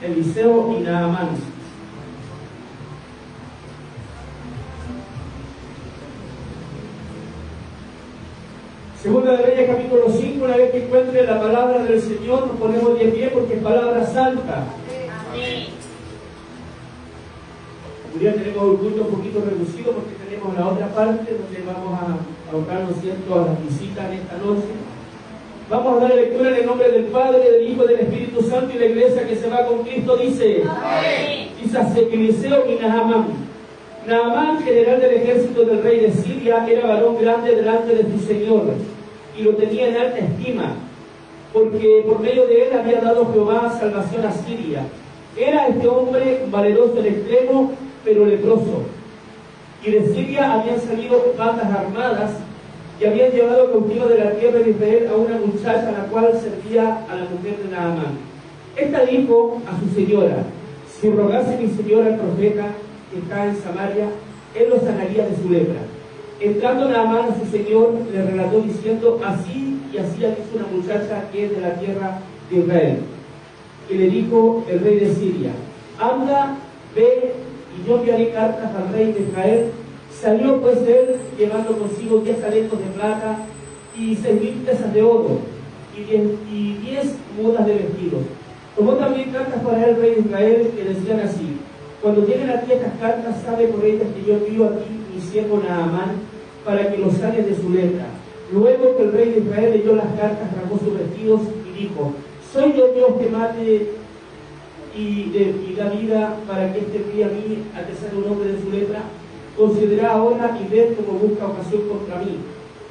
Eliseo y Naamán. Segunda de Reyes, capítulo 5. Una vez que encuentre la palabra del Señor, nos ponemos de pie porque es palabra santa. Amén. Hoy día tenemos un culto un poquito reducido porque tenemos la otra parte donde vamos a ahogar, ¿no es cierto?, a las visitas en esta noche. Vamos a dar lectura en el nombre del Padre, del Hijo y del Espíritu Santo, y la iglesia que se va con Cristo dice: Amén. dice Eliseo y Naamán. Naamán, general del ejército del rey de Siria, era varón grande delante de su señor, y lo tenía en alta estima, porque por medio de él había dado Jehová salvación a Siria. Era este hombre valeroso en extremo, pero leproso. Y de Siria habían salido bandas armadas y habían llevado cautivo de la tierra de Israel a una muchacha a la cual servía a la mujer de Naamán. Esta dijo a su señora: si rogase mi señora al profeta que está en Samaria, él lo sanaría de su lepra. Entrando Naamán a su señor, le relató diciendo: así y así ha dicho una muchacha que es de la tierra de Israel. Y le dijo el rey de Siria: anda, ve, y yo enviaré cartas al rey de Israel. Salió pues él, llevando consigo 10 talentos de plata y 6,000 piezas de oro y 10 mudas de vestidos. Tomó también cartas para el rey de Israel que decían así: cuando lleguen a ti estas cartas, sabe por ellas que yo envío a ti mi siervo Naamán para que lo sanes de su lepra. Luego que el rey de Israel leyó las cartas, rasgó sus vestidos y dijo: soy yo Dios que mate y da vida para que este envíe a mí a que sane un hombre de su lepra. Considera ahora y ved cómo busca ocasión contra mí.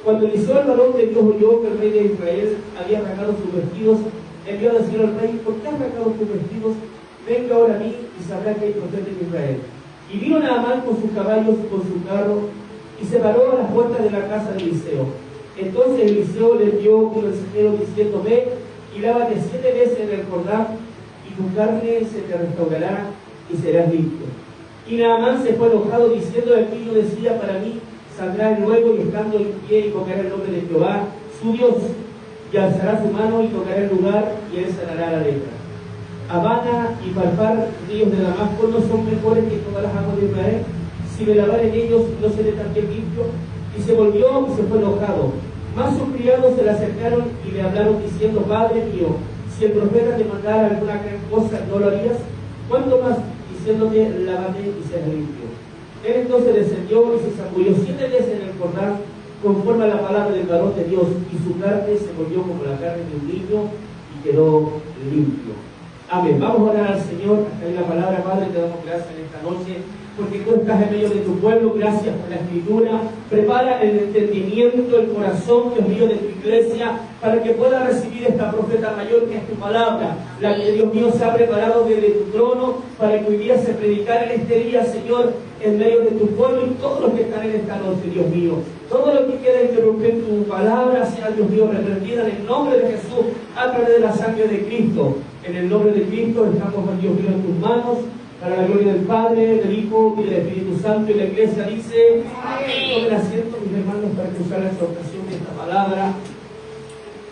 Cuando Eliseo el varón de Dios oyó que el rey de Israel había arrancado sus vestidos, envió a decir al rey: ¿por qué has arrancado tus vestidos? Venga ahora a mí y sabrá que hay profeta en Israel. Y vino Naamán con sus caballos y con su carro y se paró a las puertas de la casa de Eliseo. Entonces Eliseo le envió un mensajero diciendo: ve y lávate 7 veces en el Jordán, y tu carne se te restaurará y serás limpio. Y Naamán se fue enojado diciendo: el niño decía para mí: saldrá luego y estando en pie y tocará el nombre de Jehová su Dios, y alzará su mano y tocará el lugar, y él sanará la lepra. Habana y Farfar, ríos de Damasco, no son mejores que todas las aguas de Israel. Si me lavar en ellos, no seré también limpio. Y se volvió y se fue enojado. Mas sus criados se le acercaron y le hablaron diciendo: Padre mío, si el profeta te mandara alguna gran cosa, ¿no lo harías? ¿Cuánto más diciéndote: lávate y serás limpio? Él entonces descendió y se zambulló 7 veces en el Jordán, conforme a la palabra del varón de Dios, y su carne se volvió como la carne de un niño y quedó limpio. Amén. Vamos a orar al Señor. Hasta ahí la palabra. Padre, te damos gracias en esta noche porque tú estás en medio de tu pueblo. Gracias por la escritura. Prepara el entendimiento, el corazón, Dios mío, de tu iglesia para que pueda recibir esta profeta mayor que es tu palabra, la que, Dios mío, se ha preparado desde tu trono para que hoy día se predicara en este día, Señor, en medio de tu pueblo y todos los que están en esta noche, Dios mío. Todo lo que quiera interrumpir tu palabra sea, Dios mío, reprendida en el nombre de Jesús a través de la sangre de Cristo. En el nombre de Cristo estamos, Dios mío, en tus manos, para la gloria del Padre, del Hijo y del Espíritu Santo. Y la iglesia dice: tomen asiento, mis hermanos, para que usar la exhortación de esta palabra.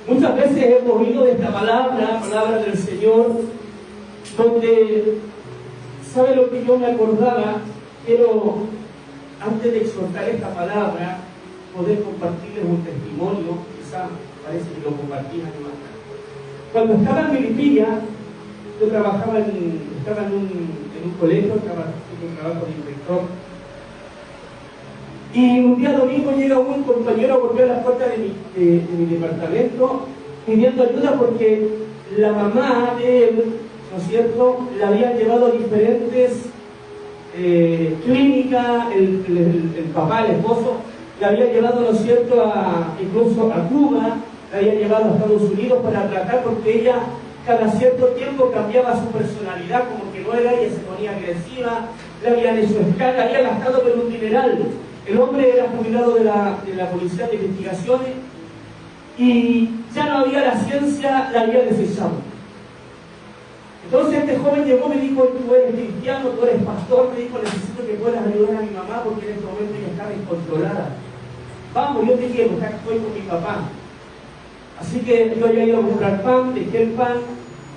Muchas veces hemos oído de esta palabra, palabra del Señor, donde, ¿sabe lo que yo me acordaba? Quiero, antes de exhortar esta palabra, poder compartirles un testimonio. Quizá parece que lo compartí además. Cuando estaba en Filipinas, yo estaba en un colegio, estaba haciendo un trabajo de inspector. Y un día domingo llega un compañero a golpear las puertas de mi departamento pidiendo ayuda porque la mamá de él, ¿no es cierto?, la habían llevado a diferentes clínicas, el papá, el esposo, la había llevado, ¿no es cierto?, incluso a Cuba, la había llevado a Estados Unidos para tratar porque ella cada cierto tiempo cambiaba su personalidad, como que no era, ella se ponía agresiva, le habían hecho escala, había gastado por un dineral. El hombre era jubilado de la Policía de Investigaciones y ya no había la ciencia, la había desechado. Entonces este joven llegó y me dijo: tú eres cristiano, tú eres pastor, me dijo: necesito que puedas ayudar a mi mamá porque en este momento ella está descontrolada. Vamos, yo te llevo, estoy con mi papá. Así que yo había ido a comprar pan, dejé el pan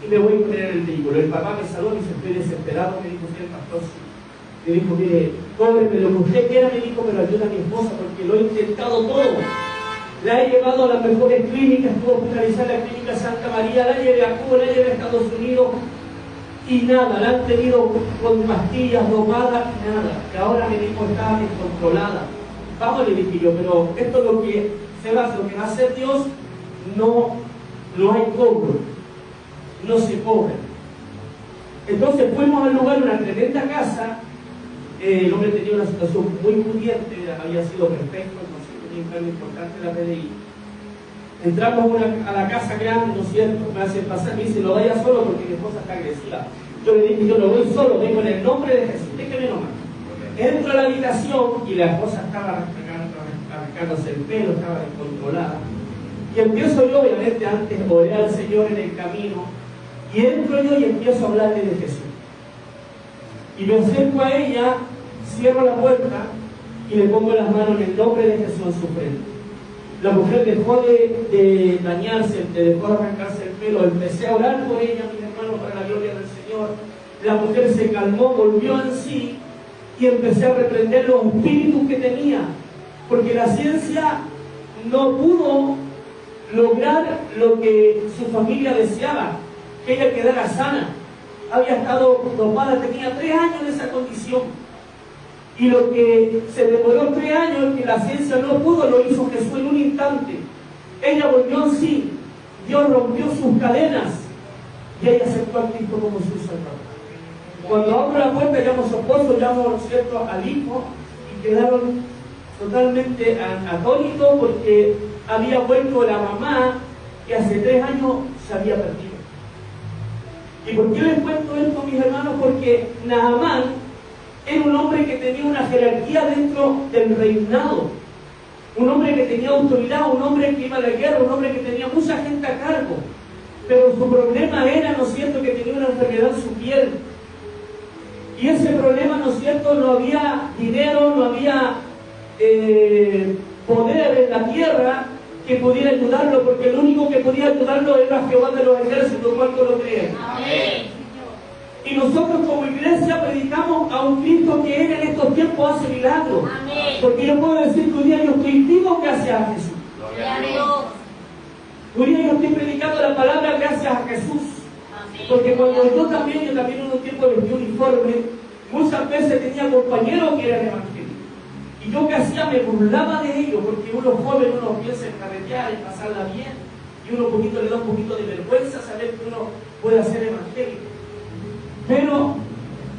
y me voy a poner en el vehículo. El papá me saludó y me dice, estoy desesperado, me dijo, el pastor, sí. Me dijo, mire, cóbreme lo que usted quiera, me dijo, pero ayuda a mi esposa porque lo he intentado todo. La he llevado a las mejores clínicas, estuvo hospitalizada en la clínica Santa María, la llevé a Cuba, la llevé a Estados Unidos y nada, la han tenido con pastillas, dopadas y nada. Que ahora me dijo, estaba descontrolada. Vamos, le dije yo, pero esto es lo que se va a hacer, lo que va a hacer Dios, no hay cobro, no se cobra. Entonces fuimos al lugar, una tremenda casa. El hombre tenía una situación muy pudiente, había sido perfecto, entonces tenía un cargo importante en la PDI. Entramos a la casa grande, ¿no es cierto? Me hacen pasar, me dice, no vaya solo porque mi esposa está agresiva. Yo le dije, yo no voy solo, vengo en el nombre de Jesús, déjeme nomás. Entro a la habitación y la esposa estaba arrancándose el pelo, estaba descontrolada. Y empiezo yo, obviamente, antes oré al Señor en el camino, y entro yo y empiezo a hablarle de Jesús. Y me acerco a ella, cierro la puerta y le pongo las manos en el nombre de Jesús en su frente. La mujer dejó de dañarse, dejó de arrancarse el pelo, empecé a orar por ella, mis hermanos, para la gloria del Señor. La mujer se calmó, volvió en sí y empecé a reprender los espíritus que tenía, porque la ciencia no pudo lograr lo que su familia deseaba, que ella quedara sana. Había estado dopada, tenía 3 años en esa condición. Y lo que se demoró 3 años, que la ciencia no pudo, lo hizo Jesús en un instante. Ella volvió en sí, Dios rompió sus cadenas y ella aceptó a Cristo como su Salvador. Cuando abro la puerta, llamo a su esposo, llamo, ¿no es cierto?, al hijo, y quedaron totalmente atónitos porque había vuelto la mamá que hace 3 años se había perdido. ¿Y por qué les cuento esto, mis hermanos? Porque Naamán era un hombre que tenía una jerarquía dentro del reinado, un hombre que tenía autoridad, un hombre que iba a la guerra, un hombre que tenía mucha gente a cargo, pero su problema era, ¿no es cierto?, que tenía una enfermedad en su piel. Y ese problema, ¿no es cierto?, no había dinero, no había poder en la tierra que pudiera ayudarlo, porque el único que podía ayudarlo era Jehová de los ejércitos. ¿Cuánto lo creen? Amén. Y nosotros como iglesia predicamos a un Cristo que Él en estos tiempos hace milagros. Amén. Porque yo puedo decir que un día yo estoy vivo gracias a Jesús. Gloria a Dios. Un día yo estoy predicando la palabra gracias a Jesús. Amén. Porque cuando yo también en un tiempo vestí uniforme, muchas veces tenía compañeros que eran evangélicos. Y yo que hacía, me burlaba de ellos, porque uno joven, uno piensa en carretear, en pasarla bien, y uno poquito le da un poquito de vergüenza saber que uno puede ser evangélico. Pero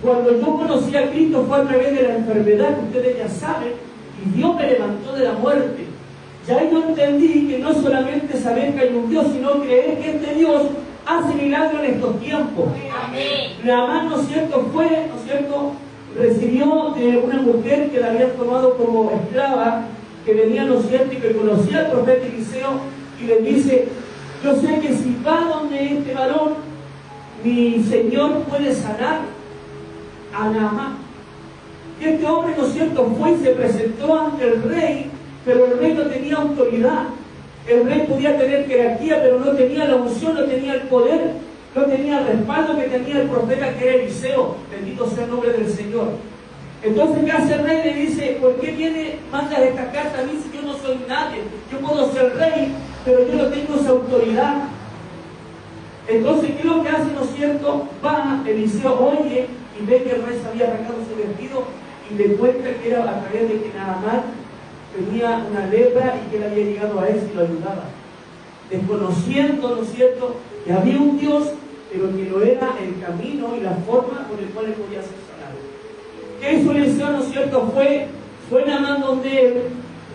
cuando yo conocí a Cristo fue a través de la enfermedad que ustedes ya saben, y Dios me levantó de la muerte. Ya yo entendí que no solamente saber que hay un Dios, sino creer que este Dios hace milagros en estos tiempos. Amén. Naamán, ¿no es cierto?, ¿no es cierto?, recibió de una mujer que la habían tomado como esclava, que venía, ¿no es cierto?, y que conocía al profeta Eliseo, y le dice, yo sé que si va donde este varón, mi Señor puede sanar a Naamán. Y este hombre, ¿no es cierto?, fue y se presentó ante el rey, pero el rey no tenía autoridad. El rey podía tener jerarquía, pero no tenía la unción, no tenía el poder, no tenía el respaldo que tenía el profeta, que era Eliseo. Bendito sea el nombre del Señor. Entonces, ¿qué hace el rey? Le dice, ¿por qué mandas esta carta a mí si yo no soy nadie? Yo puedo ser rey, pero yo no tengo esa autoridad. Entonces, ¿qué es lo que hace, no es cierto? Va, Eliseo oye y ve que el rey se había arrancado su vestido y le cuenta que era a través de que Naamán tenía una lepra y que él había llegado a él y lo ayudaba. Desconociendo, ¿no es cierto?, que había un Dios, pero que no era el camino y la forma por el cual él podía ser sanado. ¿Qué hizo Eliseo, no es cierto? Fue Naamán donde él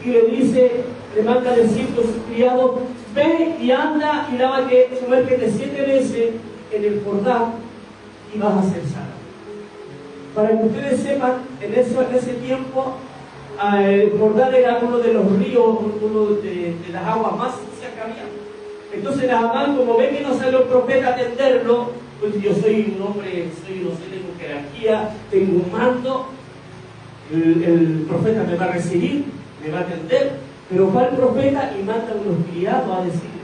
y le dice, le manda a decir a sus criados, ve y anda y lávate, sumérgete 7 veces en el Jordán y vas a ser sanado. Para que ustedes sepan, en ese tiempo, el Jordán era uno de los ríos, uno de las aguas más sucias que había. Entonces Naamán, como ve que no sale el profeta a atenderlo, pues yo soy un hombre, tengo jerarquía, tengo un mando, el profeta me va a recibir, me va a atender, pero va el profeta y manda a unos criados a decirle,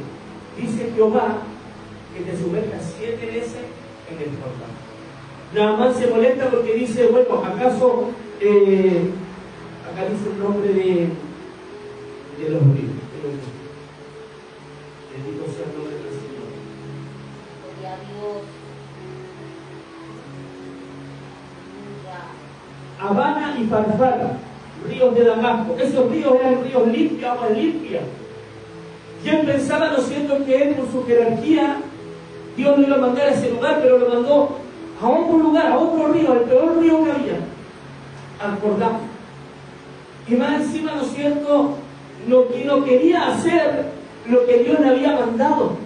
dice Jehová que te sumerjas 7 veces en el Jordán. Naamán se molesta porque dice, bueno, ¿acaso acá dice el nombre de los ríos? Bendito sea el nombre del Señor. Gloria a Dios. Habana y Farfara, ríos de Damasco. Esos ríos eran ríos limpios, agua limpia. Y él pensaba, ¿no es cierto?, que él, por su jerarquía, Dios no iba a mandar a ese lugar, pero lo mandó a otro lugar, a otro río, el peor río que había, al Jordán. Y más encima, ¿no es cierto?, no quería hacer lo que Dios le había mandado.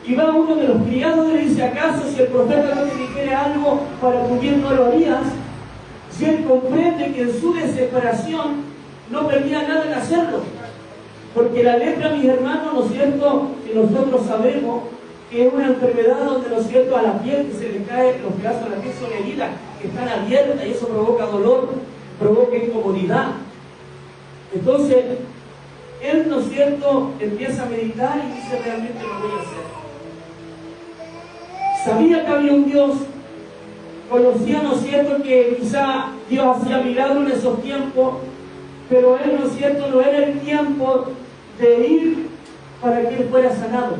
Y va uno de los criados y le dice, ¿acaso si el profeta no te dijera algo para tu bien no lo harías? Si él comprende que en su desesperación no perdía nada en hacerlo. Porque la lepra, mis hermanos, ¿no es cierto?, que nosotros sabemos que es una enfermedad donde, ¿no es cierto?, a la piel que se le cae, los pedazos de la piel son heridas que están abiertas y eso provoca dolor, provoca incomodidad. Entonces, él, ¿no es cierto?, empieza a meditar y dice, realmente lo voy a hacer. Sabía que había un Dios, conocía, ¿no es cierto?, que quizá Dios hacía milagros en esos tiempos, pero él, ¿no es cierto?, no era el tiempo de ir para que él fuera sanado.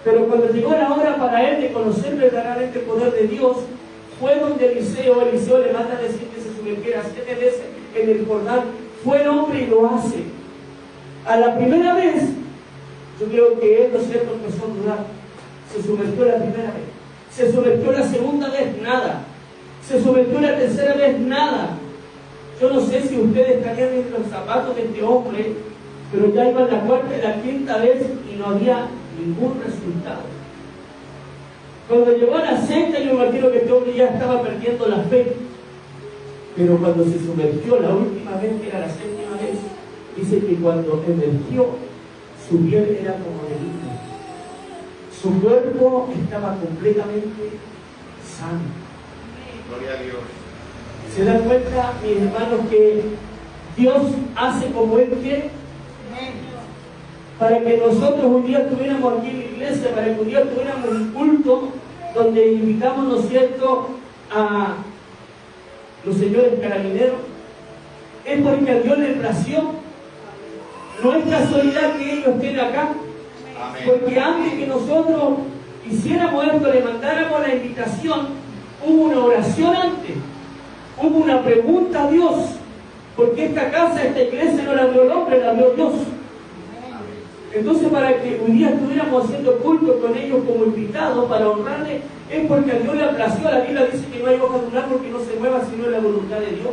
Pero cuando llegó la hora para él de conocer verdaderamente el poder de Dios, fue donde Eliseo le manda a decir que se sumergiera 7 veces en el Jordán. Fue el hombre y lo hace. A la primera vez, yo creo que él, ¿no es cierto?, empezó a dudar. Se sumergió la primera vez. Se sumergió la segunda vez, nada. Se sumergió la tercera vez, nada. Yo no sé si ustedes estarían en los zapatos de este hombre, pero ya iban la cuarta y la quinta vez y no había ningún resultado. Cuando llegó a la sexta, yo me imagino que este hombre ya estaba perdiendo la fe. Pero cuando se sumergió la última vez, que era la séptima vez, dice que cuando emergió, su piel era como de lino. Su cuerpo estaba completamente sano. Gloria a Dios. ¿Se dan cuenta, mis hermanos, que Dios hace como Él quiere? Para que nosotros un día estuviéramos aquí en la iglesia, para que un día tuviéramos un culto donde invitamos, ¿no es cierto?, a los señores carabineros, es porque a Dios le plació. No es casualidad que ellos estén acá. Amén. Porque antes que nosotros hiciéramos esto, le mandáramos la invitación, hubo una oración antes, hubo una pregunta a Dios, porque esta casa, esta iglesia no la abrió el hombre, la abrió Dios. Entonces, para que un día estuviéramos haciendo culto con ellos como invitados para honrarles, es porque a Dios le aplació. La Biblia dice que no hay hoja de un árbol que no se mueva sino en la voluntad de Dios.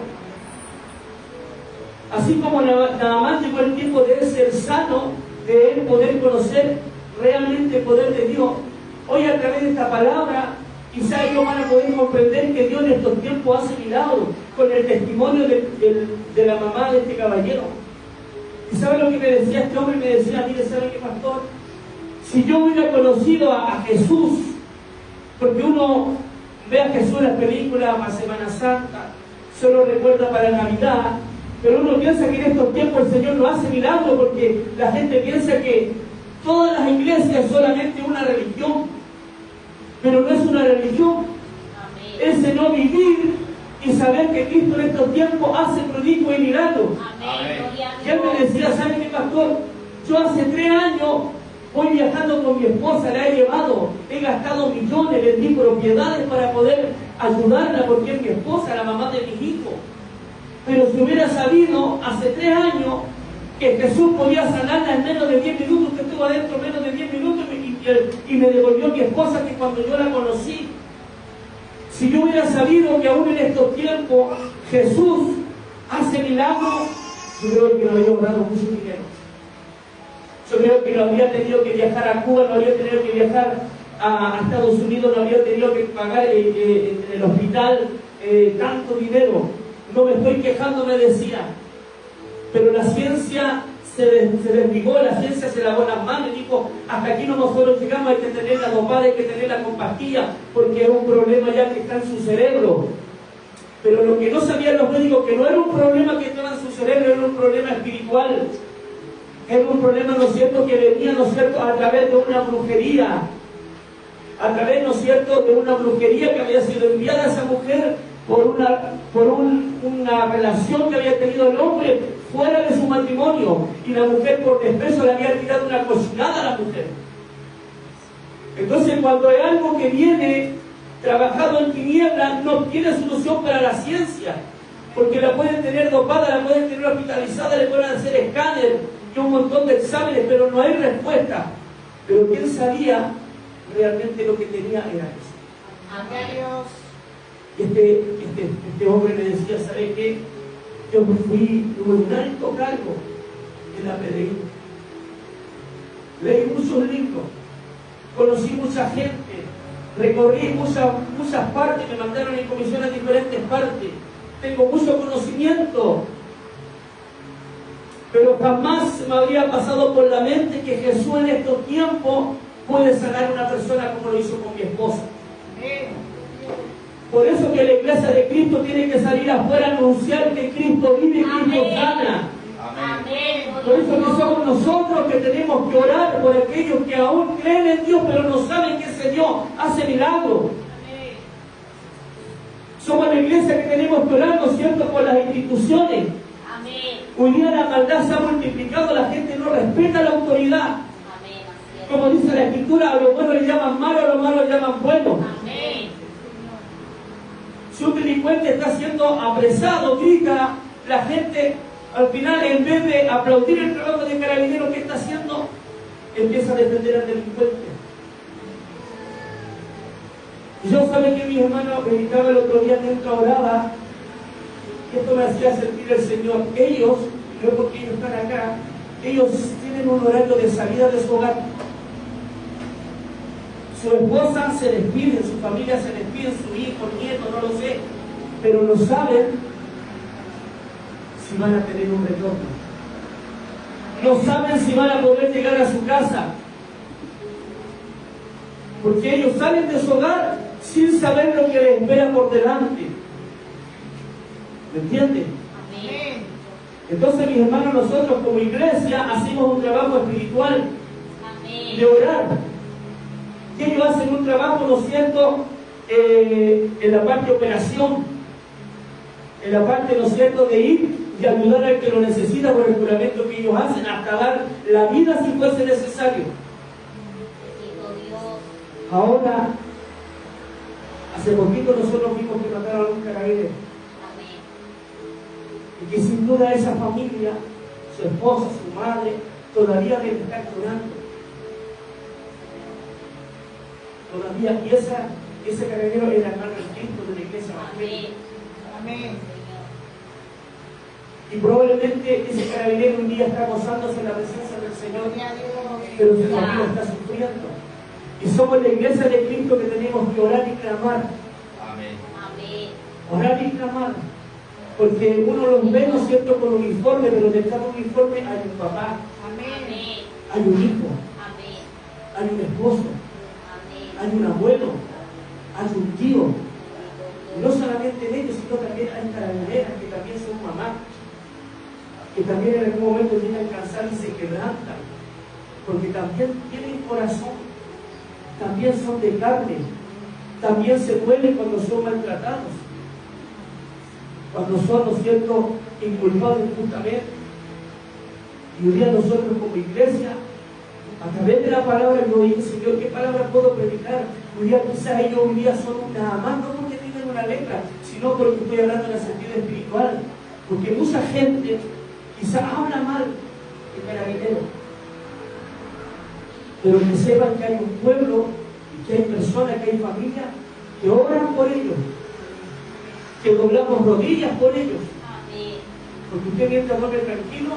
Así como nada más llegó el tiempo de él ser sano, de él poder conocer realmente el poder de Dios. Hoy, a través de esta palabra, quizá ellos van a poder comprender que Dios en estos tiempos hace milagros, con el testimonio de la mamá de este caballero. ¿Y sabe lo que me decía este hombre? Me decía, mire, ¿sabe qué, pastor? Si yo hubiera conocido a Jesús, porque uno ve a Jesús en las películas para Semana Santa, solo recuerda para Navidad, pero uno piensa que en estos tiempos el Señor no hace milagros, porque la gente piensa que todas las iglesias es solamente una religión, pero no es una religión. Es el no vivir y saber que Cristo en estos tiempos hace prodigios y milagros. Y él me decía, ¿sabe qué, pastor? Yo hace 3 años voy viajando con mi esposa, la he llevado, he gastado millones, vendí propiedades para poder ayudarla, porque es mi esposa, la mamá de mis hijos. Pero si hubiera sabido hace 3 años que Jesús podía sanarla en menos de 10 minutos, que estuvo adentro menos de 10 minutos y me devolvió mi esposa, que cuando yo la conocí, si yo hubiera sabido que aún en estos tiempos Jesús hace milagros, yo creo que no habría ahorrado mucho dinero. Yo creo que no habría tenido que viajar a Cuba, no habría tenido que viajar a Estados Unidos, no habría tenido que pagar en el hospital tanto dinero. No me estoy quejando, me decía, pero la ciencia se desligó, la ciencia se lavó las manos y dijo, hasta aquí nosotros llegamos, hay que tenerla dopada, hay que tenerla con pastillas, porque es un problema ya que está en su cerebro. Pero lo que no sabían los médicos, que no era un problema que estaba en su cerebro, era un problema espiritual. Era un problema, ¿no es cierto?, que venía, ¿no es cierto?, a través de una brujería. a través, ¿no es cierto?, de una brujería que había sido enviada a esa mujer por una relación que había tenido el hombre fuera de su matrimonio, y la mujer por desprecio le había tirado una cocinada a la mujer. Entonces, cuando hay algo que viene trabajado en tinieblas, no tiene solución para la ciencia, porque la pueden tener dopada, la pueden tener hospitalizada, le pueden hacer escáner y un montón de exámenes, pero no hay respuesta. Pero ¿quién sabía realmente lo que tenía era eso? Adiós. Y este hombre me decía, ¿sabe qué? Yo me fui, tuve un alto cargo en la PDI. Leí muchos libros, conocí mucha gente, recorrí muchas partes, me mandaron en comisiones a diferentes partes. Tengo mucho conocimiento, pero jamás me habría pasado por la mente que Jesús en estos tiempos puede sanar a una persona como lo hizo con mi esposa. Por eso que la iglesia de Cristo tiene que salir afuera a anunciar que Cristo vive y Cristo sana. Amén. Por eso que somos nosotros que tenemos que orar por aquellos que aún creen en Dios, pero no saben que ese Dios hace milagros. Somos la iglesia que tenemos que orar, ¿no es cierto?, por las instituciones. Amén. Hoy día la maldad se ha multiplicado, la gente no respeta la autoridad. Amén. Como dice la Escritura, a lo bueno le llaman malo, a lo malo le llaman bueno. Amén. Si un delincuente está siendo apresado, grita, la gente al final, en vez de aplaudir el trabajo de carabinero que está haciendo, empieza a defender al delincuente. Y yo sabía que mis hermanos meditaba el otro día mientras oraba, y esto me hacía sentir el Señor. Ellos, no es porque ellos están acá, ellos tienen un horario de salida de su hogar. Su esposa se despide, su familia se despide, su hijo, nieto, no lo sé, pero no saben si van a tener un retorno. No saben si van a poder llegar a su casa, porque ellos salen de su hogar sin saber lo que les espera por delante. ¿Me entienden? Amén. Entonces, mis hermanos, nosotros como iglesia hacemos un trabajo espiritual Amén. de orar. Y ellos hacen un trabajo, ¿no es cierto?, en la parte de operación, en la parte, ¿no es cierto?, de ir y ayudar al que lo necesita por el juramento que ellos hacen, hasta dar la vida si fuese necesario. Bendito Dios. Ahora, hace poquito nosotros vimos que mataron a un carabinero, Amén. y que sin duda esa familia, su esposa, su madre, todavía debe estar llorando. Todavía, y ese carabinero era hermano del Cristo de la iglesia evangélica. Amén. Y probablemente ese carabinero un día está gozándose en la presencia del Señor, pero su familia está sufriendo. Y somos la iglesia de Cristo que tenemos que orar y clamar. Amén. Amén. Orar y clamar. Porque uno los ve, ¿no es cierto?, con uniforme, pero detrás de un uniforme hay un papá, Amén. hay un hijo, Amén. hay un esposo, Amén. hay un abuelo, hay un tío. Y no solamente de ellos, sino también hay carabineras que también son mamás, que también en algún momento llegan cansados y se quebrantan, porque también tienen corazón, también son de carne, también se duelen cuando son maltratados, cuando son, ¿no es cierto?, inculpados injustamente. Y hoy día nosotros como iglesia, a través de la palabra, yo digo, Señor, ¿qué palabra puedo predicar? Hoy día quizás ellos hoy día son nada más, no porque tengan una letra, sino porque estoy hablando en el sentido espiritual, porque mucha gente quizás habla mal de carabinero, pero que sepan que hay un pueblo y que hay personas, que hay familias que oran por ellos, que doblamos rodillas por ellos, Amén. porque usted mientras duerme tranquilo,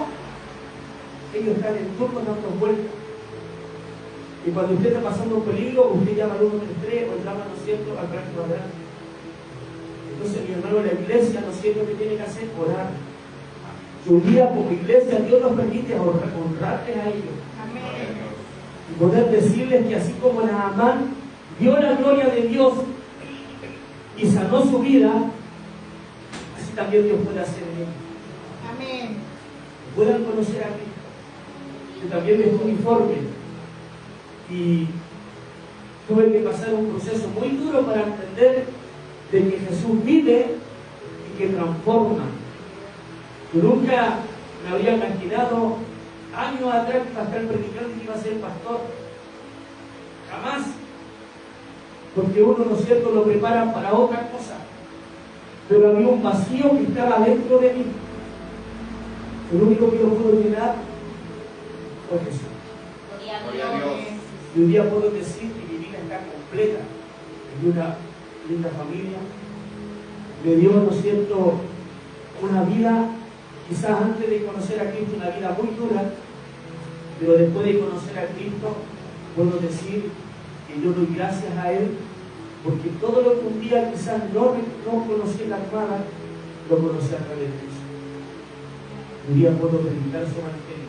ellos están en turno dando vueltas. Y cuando usted está pasando un peligro, usted llama al 133 o llama, ¿no es cierto?, al gran cuadrante. Entonces, mi hermano, la iglesia, ¿no es cierto?, que tiene que hacer orar. Y un día como iglesia Dios nos permite honrarles a ellos. Amén. Y poder decirles que así como Naamán vio la gloria de Dios y sanó su vida, así también Dios puede hacer en ellos. Amén. Puedan conocer a Cristo, que también es uniforme. Y Tuve que pasar un proceso muy duro para entender de que Jesús vive y que transforma. Yo nunca me había imaginado años atrás que iba a estar predicando y que iba a ser pastor. Jamás. Porque uno, ¿no es cierto?, lo prepara para otra cosa. Pero había un vacío que estaba dentro de mí. El único que lo pudo llenar fue Jesús. Gloria a Dios. Y un día puedo decir que mi vida está completa en una linda familia. Me dio, ¿no es cierto?, una vida, quizás antes de conocer a Cristo, una vida muy dura, pero después de conocer a Cristo, puedo decir que yo doy gracias a Él, porque todo lo que un día quizás no conocí en la armada, lo conocí a través de Cristo. Un día puedo predicar su evangelio.